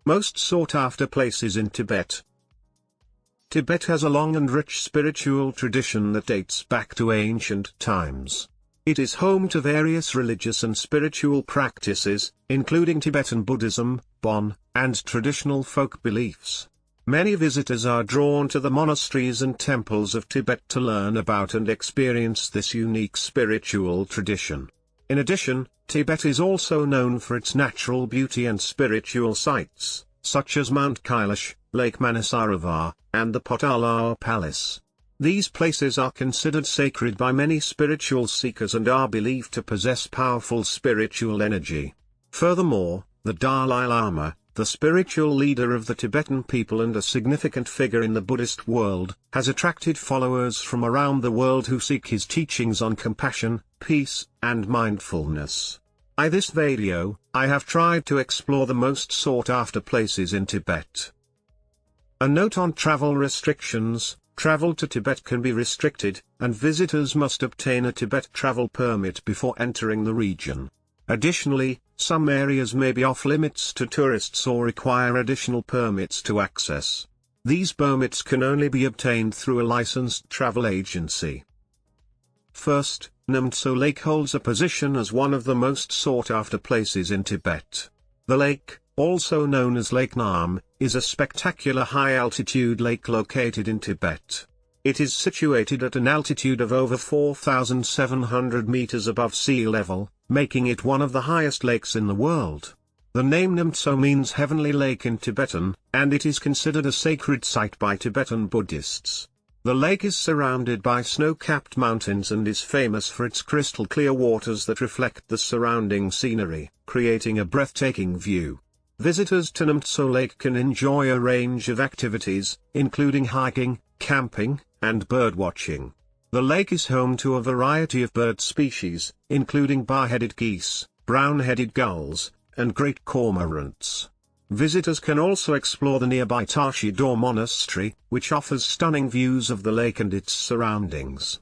Most sought-after places in Tibet. Tibet has a long and rich spiritual tradition that dates back to ancient times. It is home to various religious and spiritual practices, including Tibetan Buddhism, Bon, and traditional folk beliefs. Many visitors are drawn to the monasteries and temples of Tibet to learn about and experience this unique spiritual tradition. In addition, Tibet is also known for its natural beauty and spiritual sites, such as Mount Kailash, Lake Manasarova, and the Potala Palace. These places are considered sacred by many spiritual seekers and are believed to possess powerful spiritual energy. Furthermore, the Dalai Lama, the spiritual leader of the Tibetan people and a significant figure in the Buddhist world, has attracted followers from around the world who seek his teachings on compassion, peace, and mindfulness. In this video, I have tried to explore the most sought-after places in Tibet. A note on travel restrictions: travel to Tibet can be restricted, and visitors must obtain a Tibet travel permit before entering the region. Additionally, some areas may be off-limits to tourists or require additional permits to access. These permits can only be obtained through a licensed travel agency. First, Namtso Lake holds a position as one of the most sought-after places in Tibet. The lake, also known as Lake Nam, is a spectacular high-altitude lake located in Tibet. It is situated at an altitude of over 4,700 meters above sea level, making it one of the highest lakes in the world. The name Namtso means heavenly lake in Tibetan, and it is considered a sacred site by Tibetan Buddhists. The lake is surrounded by snow-capped mountains and is famous for its crystal-clear waters that reflect the surrounding scenery, creating a breathtaking view. Visitors to Namtso Lake can enjoy a range of activities, including hiking, camping, and birdwatching. The lake is home to a variety of bird species, including bar-headed geese, brown-headed gulls, and great cormorants. Visitors can also explore the nearby Tashi-Do Monastery, which offers stunning views of the lake and its surroundings.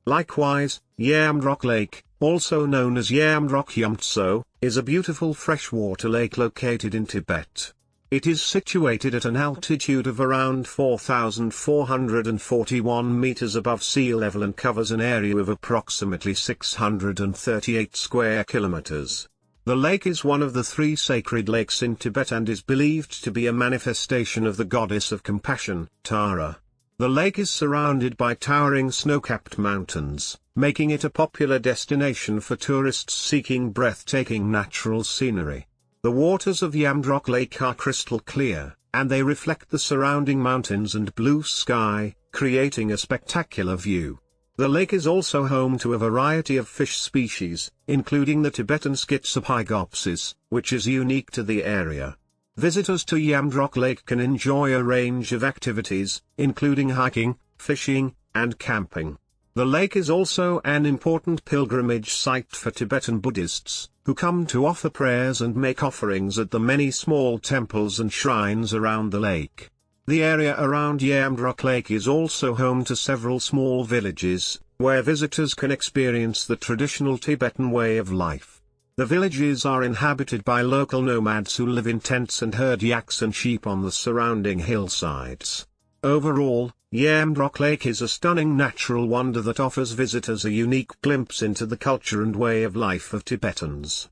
Likewise, Yamdrok Lake, also known as Yamdrok Yamtso, is a beautiful freshwater lake located in Tibet. It is situated at an altitude of around 4,441 meters above sea level and covers an area of approximately 638 square kilometers. The lake is one of the 3 sacred lakes in Tibet and is believed to be a manifestation of the goddess of compassion, Tara. The lake is surrounded by towering snow-capped mountains, making it a popular destination for tourists seeking breathtaking natural scenery. The waters of Yamdrok Lake are crystal clear, and they reflect the surrounding mountains and blue sky, creating a spectacular view. The lake is also home to a variety of fish species, including the Tibetan Schizophygopsis, which is unique to the area. Visitors to Yamdrok Lake can enjoy a range of activities, including hiking, fishing, and camping. The lake is also an important pilgrimage site for Tibetan Buddhists, who come to offer prayers and make offerings at the many small temples and shrines around the lake. The area around Yamdrok Lake is also home to several small villages, where visitors can experience the traditional Tibetan way of life. The villages are inhabited by local nomads who live in tents and herd yaks and sheep on the surrounding hillsides. Overall, Yamdrok Lake is a stunning natural wonder that offers visitors a unique glimpse into the culture and way of life of Tibetans.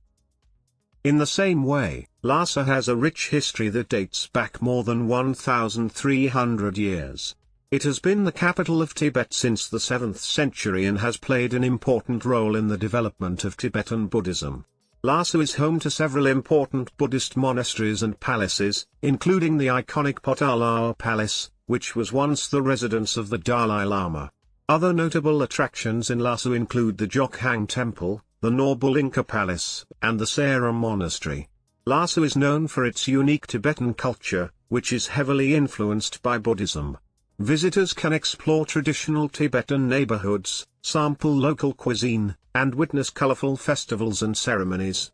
In the same way, Lhasa has a rich history that dates back more than 1,300 years. It has been the capital of Tibet since the 7th century and has played an important role in the development of Tibetan Buddhism. Lhasa is home to several important Buddhist monasteries and palaces, including the iconic Potala Palace, which was once the residence of the Dalai Lama. Other notable attractions in Lhasa include the Jokhang Temple, the Norbulinka Palace, and the Sera Monastery. Lhasa is known for its unique Tibetan culture, which is heavily influenced by Buddhism. Visitors can explore traditional Tibetan neighborhoods, sample local cuisine, and witness colorful festivals and ceremonies.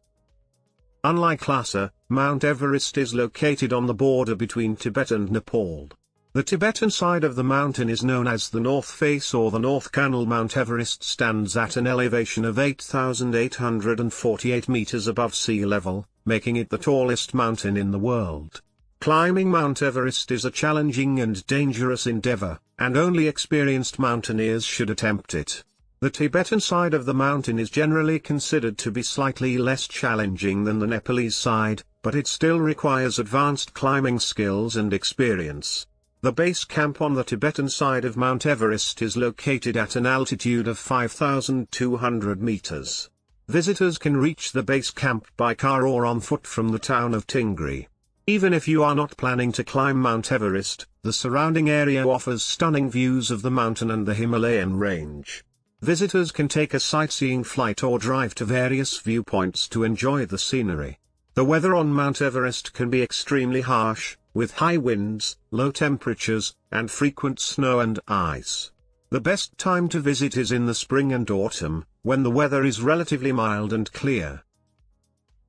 Unlike Lhasa, Mount Everest is located on the border between Tibet and Nepal. The Tibetan side of the mountain is known as the North Face or the North Canal. Mount Everest stands at an elevation of 8,848 meters above sea level, making it the tallest mountain in the world. Climbing Mount Everest is a challenging and dangerous endeavor, and only experienced mountaineers should attempt it. The Tibetan side of the mountain is generally considered to be slightly less challenging than the Nepalese side, but it still requires advanced climbing skills and experience. The base camp on the Tibetan side of Mount Everest is located at an altitude of 5,200 meters. Visitors can reach the base camp by car or on foot from the town of Tingri. Even if you are not planning to climb Mount Everest, the surrounding area offers stunning views of the mountain and the Himalayan range. Visitors can take a sightseeing flight or drive to various viewpoints to enjoy the scenery. The weather on Mount Everest can be extremely harsh, with high winds, low temperatures, and frequent snow and ice. The best time to visit is in the spring and autumn, when the weather is relatively mild and clear.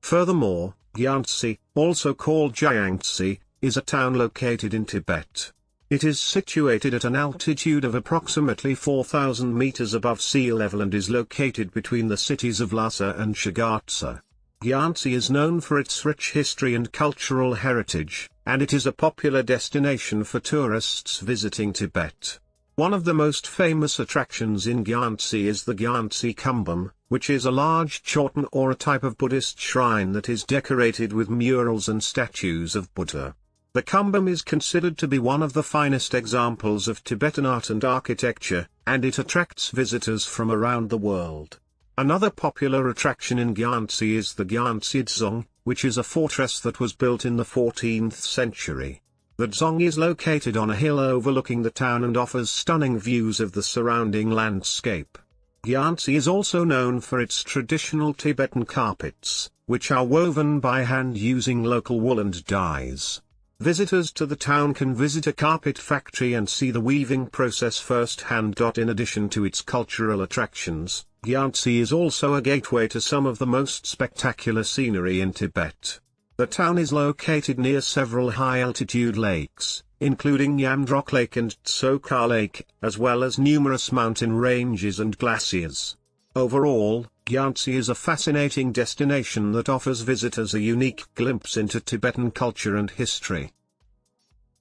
Furthermore, Gyantse, also called Gyantse, is a town located in Tibet. It is situated at an altitude of approximately 4,000 meters above sea level and is located between the cities of Lhasa and Shigatse. Gyantse is known for its rich history and cultural heritage, and it is a popular destination for tourists visiting Tibet. One of the most famous attractions in Gyantse is the Gyantse Kumbum, which is a large chorten or a type of Buddhist shrine that is decorated with murals and statues of Buddha. The Kumbum is considered to be one of the finest examples of Tibetan art and architecture, and it attracts visitors from around the world. Another popular attraction in Gyantse is the Gyantse Dzong, which is a fortress that was built in the 14th century. The Dzong is located on a hill overlooking the town and offers stunning views of the surrounding landscape. Gyantse is also known for its traditional Tibetan carpets, which are woven by hand using local wool and dyes. Visitors to the town can visit a carpet factory and see the weaving process firsthand. In addition to its cultural attractions, Gyantse is also a gateway to some of the most spectacular scenery in Tibet. The town is located near several high-altitude lakes, including Yamdrok Lake and Tsokar Lake, as well as numerous mountain ranges and glaciers. Overall, Gyantse is a fascinating destination that offers visitors a unique glimpse into Tibetan culture and history.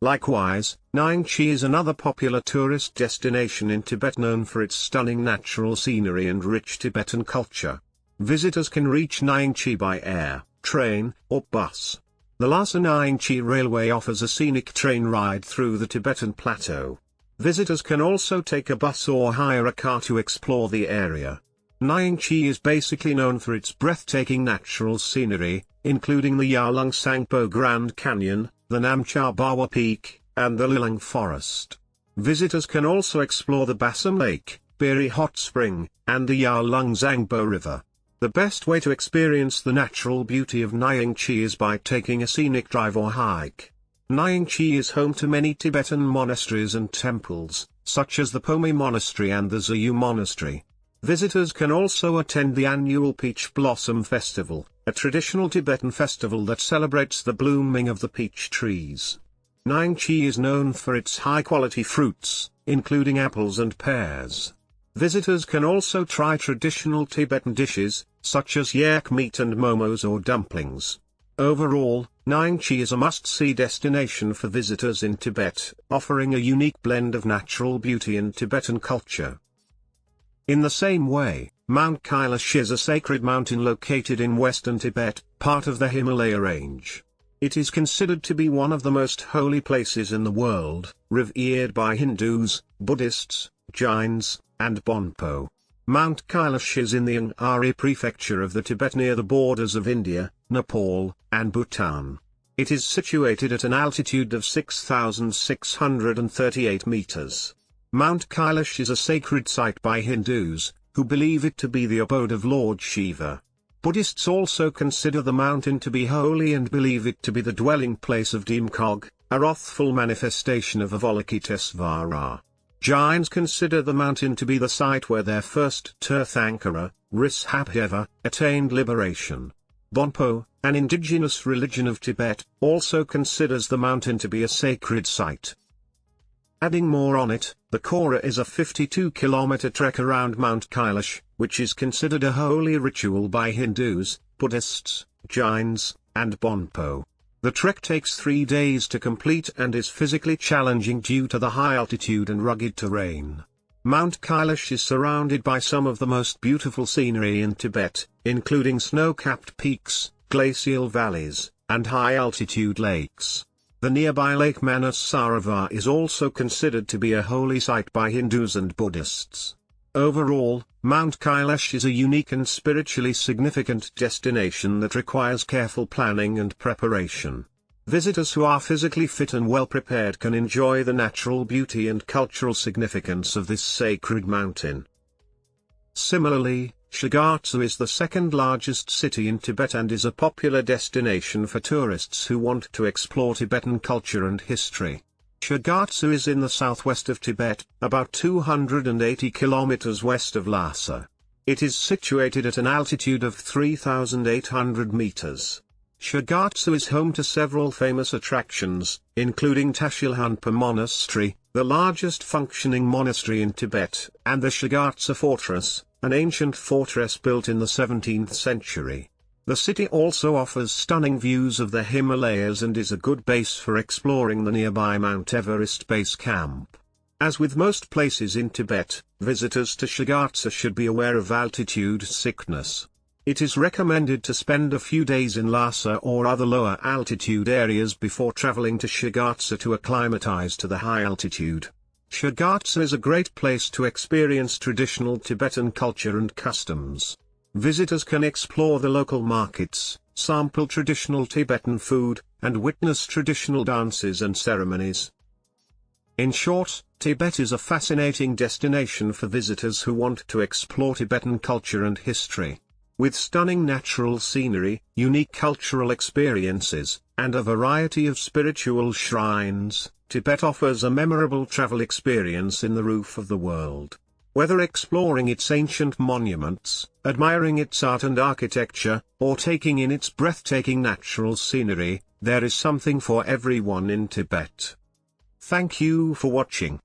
Likewise, Nyingchi is another popular tourist destination in Tibet known for its stunning natural scenery and rich Tibetan culture. Visitors can reach Nyingchi by air, train, or bus. The Lhasa-Nyingchi Railway offers a scenic train ride through the Tibetan Plateau. Visitors can also take a bus or hire a car to explore the area. Nyingchi is basically known for its breathtaking natural scenery, including the Yarlung Sangpo Grand Canyon, the Namcha Bawa Peak, and the Lilang Forest. Visitors can also explore the Bassam Lake, Biri Hot Spring, and the Yarlung Zangbo River. The best way to experience the natural beauty of Nyingchi is by taking a scenic drive or hike. Nyingchi is home to many Tibetan monasteries and temples, such as the Pomi Monastery and the Zayu Monastery. Visitors can also attend the annual Peach Blossom Festival, a traditional Tibetan festival that celebrates the blooming of the peach trees. Nyingchi is known for its high-quality fruits, including apples and pears. Visitors can also try traditional Tibetan dishes, such as yak meat and momos or dumplings. Overall, Nyingchi is a must-see destination for visitors in Tibet, offering a unique blend of natural beauty and Tibetan culture. In the same way, Mount Kailash is a sacred mountain located in western Tibet, part of the Himalaya range. It is considered to be one of the most holy places in the world, revered by Hindus, Buddhists, Jains, and Bonpo. Mount Kailash is in the Angari prefecture of the Tibet near the borders of India, Nepal, and Bhutan. It is situated at an altitude of 6,638 meters. Mount Kailash is a sacred site by Hindus, who believe it to be the abode of Lord Shiva. Buddhists also consider the mountain to be holy and believe it to be the dwelling place of Dimkog, a wrathful manifestation of Avalokitesvara. Jains consider the mountain to be the site where their first Tirthankara, Rishabhadeva, attained liberation. Bonpo, an indigenous religion of Tibet, also considers the mountain to be a sacred site. Adding more on it, the Kora is a 52-kilometer trek around Mount Kailash, which is considered a holy ritual by Hindus, Buddhists, Jains, and Bonpo. The trek takes 3 days to complete and is physically challenging due to the high altitude and rugged terrain. Mount Kailash is surrounded by some of the most beautiful scenery in Tibet, including snow-capped peaks, glacial valleys, and high-altitude lakes. The nearby Lake Manas Saravar is also considered to be a holy site by Hindus and Buddhists. Overall, Mount Kailash is a unique and spiritually significant destination that requires careful planning and preparation. Visitors who are physically fit and well prepared can enjoy the natural beauty and cultural significance of this sacred mountain. Similarly, Shigatse is the second largest city in Tibet and is a popular destination for tourists who want to explore Tibetan culture and history. Shigatse is in the southwest of Tibet, about 280 kilometers west of Lhasa. It is situated at an altitude of 3,800 meters. Shigatse is home to several famous attractions, including Tashilhunpa Monastery, the largest functioning monastery in Tibet, and the Shigatse Fortress, an ancient fortress built in the 17th century. The city also offers stunning views of the Himalayas and is a good base for exploring the nearby Mount Everest base camp. As with most places in Tibet, visitors to Shigatse should be aware of altitude sickness. It is recommended to spend a few days in Lhasa or other lower altitude areas before traveling to Shigatse to acclimatize to the high altitude. Shigatse is a great place to experience traditional Tibetan culture and customs. Visitors can explore the local markets, sample traditional Tibetan food, and witness traditional dances and ceremonies. In short, Tibet is a fascinating destination for visitors who want to explore Tibetan culture and history. With stunning natural scenery, unique cultural experiences, and a variety of spiritual shrines, Tibet offers a memorable travel experience in the roof of the world. Whether exploring its ancient monuments, admiring its art and architecture, or taking in its breathtaking natural scenery, there is something for everyone in Tibet. Thank you for watching.